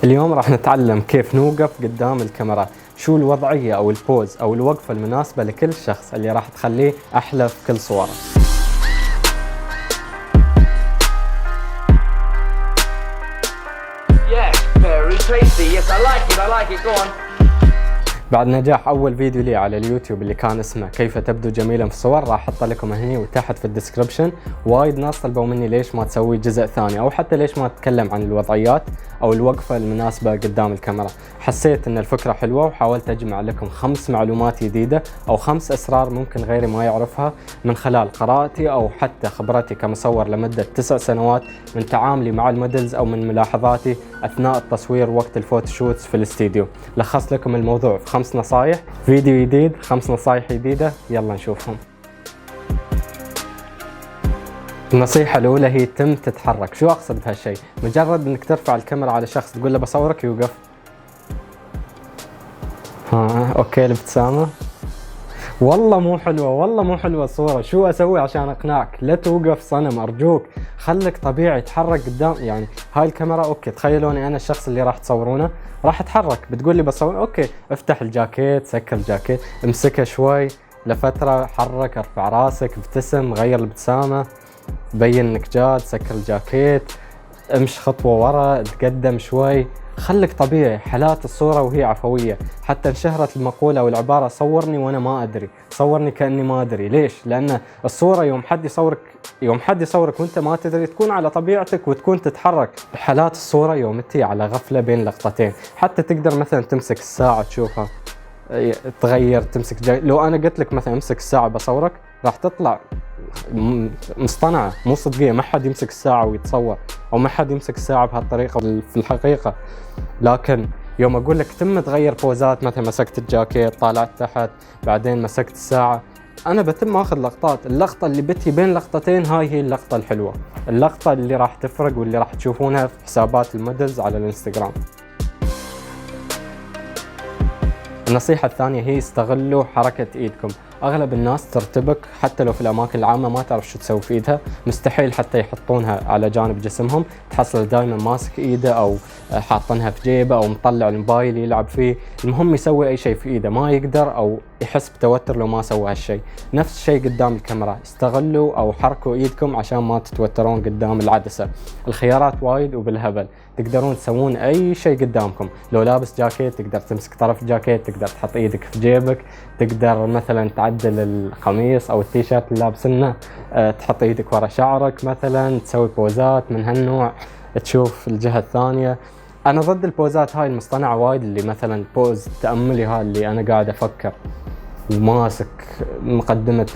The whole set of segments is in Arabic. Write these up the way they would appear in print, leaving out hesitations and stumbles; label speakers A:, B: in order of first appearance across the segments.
A: اليوم راح نتعلم كيف نوقف قدام الكاميرا، شو الوضعية أو البوز أو الوقفة المناسبة لكل شخص اللي راح تخليه أحلى في كل صوره.
B: Yes, very tasty. Yes, I like it. Go on.
A: بعد نجاح أول فيديو لي على اليوتيوب اللي كان اسمه كيف تبدو جميلا في الصور، راح أحط لكم هنا وتحت في الديسكربشن. وايد ناس طلبوا مني ليش ما تسوي جزء ثاني أو حتى ليش ما تتكلم عن الوضعيات أو الوقفة المناسبة قدام الكاميرا. حسيت أن الفكرة حلوة وحاولت أجمع لكم 5 معلومات جديدة أو 5 أسرار ممكن غيري ما يعرفها من خلال قراءتي أو حتى خبرتي كمصور لمدة 9 سنوات من تعاملي مع المودلز أو من ملاحظاتي أثناء التصوير وقت الفوتوشوتس في الاستديو. لخص لكم الموضوع في 5 نصايح، فيديو جديد 5 نصايح جديدة، يلا نشوفهم. النصيحة الأولى هي تم تتحرك. شو أقصد بهالشيء؟ مجرد إنك ترفع الكاميرا على شخص تقول له بصورك يوقف. أوكي الابتسامة. والله مو حلوة، والله مو حلوة الصورة. شو أسوي عشان أقنعك؟ لا توقف صنم أرجوك، خلك طبيعي، تحرك قدام. يعني هاي الكاميرا أوكي، تخيلوني أنا الشخص اللي راح تصورونه راح أتحرك، بتقول لي بصور أوكي، افتح الجاكيت، سكر الجاكيت، امسكه شوي لفترة، حرك، ارفع راسك، ابتسم، غير الابتسامة، بين انك جاد، سكر الجاكيت، امش خطوة ورا، تقدم شوي، خلك طبيعي. حالات الصورة وهي عفوية. حتى انشهرت المقولة أو العبارة صورني وأنا ما أدري، صورني كأني ما أدري. ليش؟ لأن الصورة يوم حد يصورك وأنت ما تدري تكون على طبيعتك وتكون تتحرك. حالات الصورة يوم أنت على غفلة بين لقطتين. حتى تقدر مثلا تمسك الساعة تشوفها تغير، تمسك لو أنا قلت لك مثلا امسك الساعة بصورك راح تطلع مصطنعة مو صدقية. ما حد يمسك الساعة ويتصور، أو ما حد يمسك الساعة بهالطريقة في الحقيقة. لكن يوم أقول لك تم تغير بوزات، مثلا مسكت الجاكيت، طالعت تحت، بعدين مسكت الساعة، أنا بتم أخذ لقطات. اللقطة اللي بتي بين لقطتين هاي هي اللقطة الحلوة، اللقطة اللي راح تفرق واللي راح تشوفونها في حسابات المودلز على الانستغرام. النصيحة الثانية هي استغلوا حركة ايدكم. اغلب الناس ترتبك حتى لو في الاماكن العامة ما تعرف شو تسوي في ايدها، مستحيل حتى يحطونها على جانب جسمهم، تحصل دائما ماسك ايده او حاطنها في جيبه او مطلع الموبايل يلعب فيه. المهم يسوي اي شيء في ايده، ما يقدر او يحس بتوتر لو ما سوى هالشيء. نفس الشيء قدام الكاميرا، استغلوا او حركوا ايدكم عشان ما تتوترون قدام العدسة. الخيارات وايد وبالهبل، تقدرون تسوون اي شيء قدامكم. لو لابس جاكيت تقدر تمسك طرف الجاكيت، تقدر تحط ايدك في جيبك، تقدر مثلا تعدل القميص او التيشيرت اللي لابسنه، تحط ايدك ورا شعرك مثلا، تسوي بوزات من هالنوع، تشوف الجهة الثانية. انا ضد البوزات هاي المصطنعة وايد، اللي مثلا بوز تأملي هاي اللي انا قاعد افكر وماسك مقدمة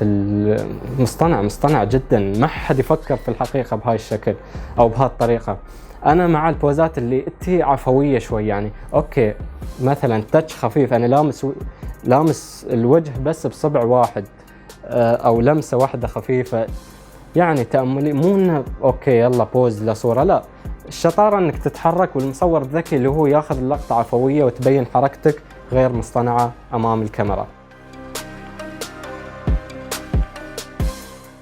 A: مصطنع جدا. ما حد يفكر في الحقيقة بهاي الشكل او بهالطريقة. انا مع البوزات اللي انتي عفوية شوي، يعني اوكي مثلا تاتش خفيف، انا لامس الوجه بس بصبع واحد او لمسة واحدة خفيفة، يعني تأملي، مو انه اوكي يلا بوز لصورة. لا، الشطارة انك تتحرك والمصور الذكي اللي هو ياخذ اللقطة عفوية وتبين حركتك غير مصطنعة امام الكاميرا.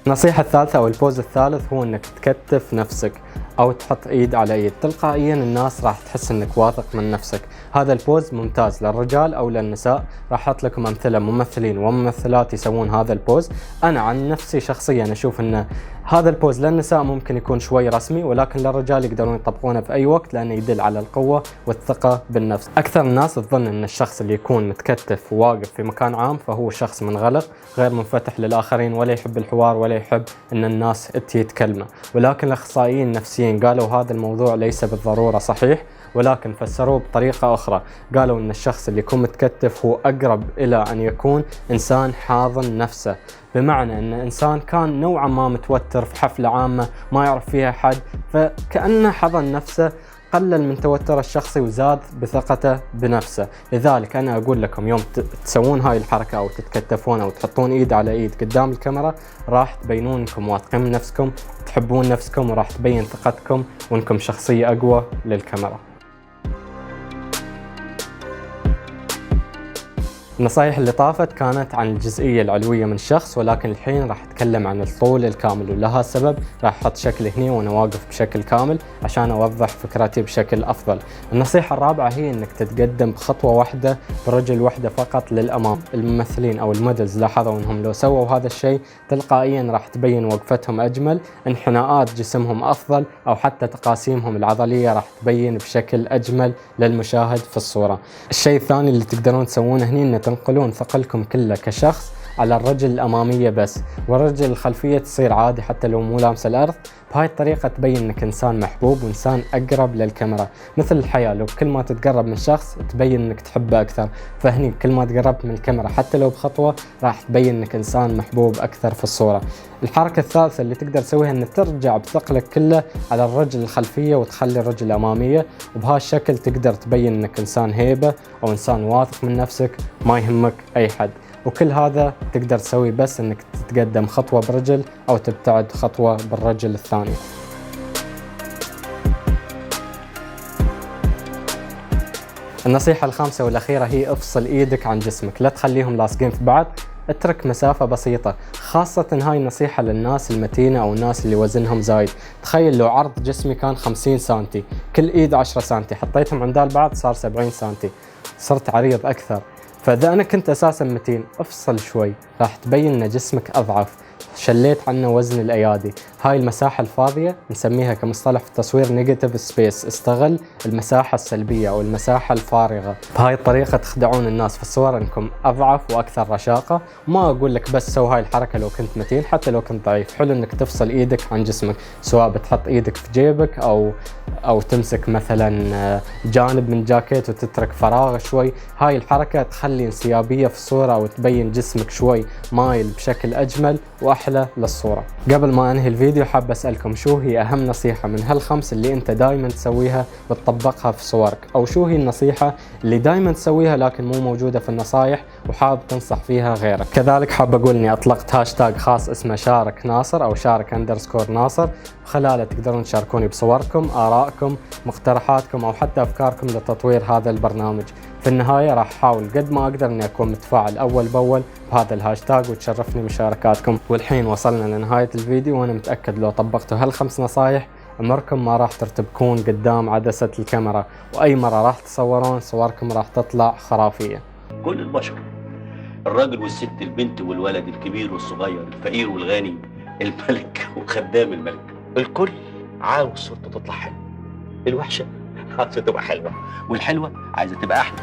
A: النصيحة الثالثة أو البوز الثالث هو أنك تكتف نفسك أو تحط إيد على إيد. تلقائيا الناس راح تحس أنك واثق من نفسك. هذا البوز ممتاز للرجال أو للنساء. راح أحط لكم أمثلة ممثلين وممثلات يسوون هذا البوز. أنا عن نفسي شخصيا أشوف أن هذا البوز للنساء ممكن يكون شوي رسمي، ولكن للرجال يقدرون يطبقونه في أي وقت لأنه يدل على القوة والثقة بالنفس. أكثر الناس تظن أن الشخص اللي يكون متكتف وواقف في مكان عام فهو شخص منغلق غير منفتح للآخرين، ولا يحب الحوار ولا يحب أن الناس تكلمه. ولكن الأخصائيين النفسيين قالوا هذا الموضوع ليس بالضرورة صحيح، ولكن فسروه بطريقة أخرى. قالوا أن الشخص اللي يكون متكتف هو أقرب إلى أن يكون إنسان حاضن نفسه، بمعنى أن إنسان كان نوعا ما متوتر في حفلة عامة ما يعرف فيها حد، فكأنه حضن نفسه، قلل من توتره الشخصي وزاد بثقته بنفسه. لذلك أنا أقول لكم يوم تسوون هاي الحركة أو تتكتفون أو تحطون إيد على إيد قدام الكاميرا راح تبينون أنكم واثقين من نفسكم، تحبون نفسكم، وراح تبين ثقتكم وأنكم شخصية أقوى للكاميرا. النصايح اللي طافت كانت عن الجزئية العلوية من الشخص، ولكن الحين راح أتكلم عن الطول الكامل، ولها سبب راح أحط شكل هنا وأنا واقف بشكل كامل عشان أوضح فكرتي بشكل أفضل. النصيحة الرابعة هي إنك تتقدم بخطوة واحدة برجل واحدة فقط للأمام. الممثلين أو المودلز لاحظوا إنهم لو سووا هذا الشيء تلقائيا راح تبين وقفتهم أجمل، انحناءات جسمهم أفضل، أو حتى تقاسيمهم العضلية راح تبين بشكل أجمل للمشاهد في الصورة. الشيء الثاني اللي تقدرون تسوونه هنا إن تنقلون ثقلكم كله كشخص على الرجل الأمامية بس، والرجل الخلفية تصير عادي حتى لو مو لامسة الأرض. بهاي الطريقة تبين إنك إنسان محبوب وإنسان أقرب للكاميرا، مثل الحياة، لو كل ما تتقرب من شخص تبين إنك تحبه أكثر، فهني كل ما تقربت من الكاميرا حتى لو بخطوة راح تبين إنك إنسان محبوب أكثر في الصورة. الحركة الثالثة اللي تقدر تسويها إن ترجع بثقلك كله على الرجل الخلفية وتخلي الرجل الأمامية، وبهالشكل تقدر تبين إنك إنسان هيبة أو إنسان واثق من نفسك ما يهمك أي حد. وكل هذا تقدر تسوي بس إنك تتقدم خطوة برجل أو تبتعد خطوة بالرجل الثاني. النصيحة الخامسة والأخيرة هي افصل إيدك عن جسمك، لا تخليهم لاصقين في بعض، اترك مسافة بسيطة، خاصة هاي النصيحة للناس المتينة أو الناس اللي وزنهم زايد. تخيل لو عرض جسمي كان 50 سنتي، كل إيد 10 سنتي، حطيتهم عند البعض صار 70 سنتي، صرت عريض أكثر. فإذا أنا كنت أساسا متين، افصل شوي، راح تبين أن جسمك أضعف، شليت عنه وزن الأيادي. هاي المساحة الفاضية نسميها كمصطلح في التصوير نيجاتيف سبيس، استغل المساحة السلبية أو المساحة الفارغة. بهاي الطريقة تخدعون الناس في الصور أنكم أضعف وأكثر رشاقة. ما أقول لك بس سوي هاي الحركة لو كنت متين، حتى لو كنت ضعيف حلو أنك تفصل إيدك عن جسمك، سواء بتحط إيدك في جيبك أو تمسك مثلا جانب من جاكيت وتترك فراغ شوي. هاي الحركة تخلي انسيابية في الصورة أو تبين جسمك شوي مايل بشكل أجمل وأحلى للصورة. قبل ما أنهي الفيديو حاب أسألكم شو هي أهم نصيحة من هالخمس اللي أنت دايما تسويها وتطبقها في صورك، أو شو هي النصيحة اللي دايما تسويها لكن مو موجودة في النصايح وحاب تنصح فيها غيرك. كذلك حاب أقول إني أطلقت هاشتاج خاص اسمه شارك ناصر أو شارك_ناصر، وخلاله تقدرون تشاركوني بصوركم، آرائكم، مقترحاتكم أو حتى أفكاركم لتطوير هذا البرنامج. في النهاية راح أحاول قد ما أقدر إني أكون متفاعل أول بأول بهذا الهاشتاج، وتشرفني مشاركاتكم. والحين وصلنا لنهاية الفيديو، وأنا متأكد لو طبقتوا هالخمس نصايح عمركم ما راح ترتبكون قدام عدسة الكاميرا، وأي مرة راح تصورون صوركم راح تطلع خرافية.
C: كل البشر، الراجل والست، البنت والولد، الكبير والصغير، الفقير والغني، الملك وخدام الملك، الكل عاوز صورته تطلع حلوة. الوحشة عاوزة تبقى حلوة، والحلوة عايزة تبقى أحلى.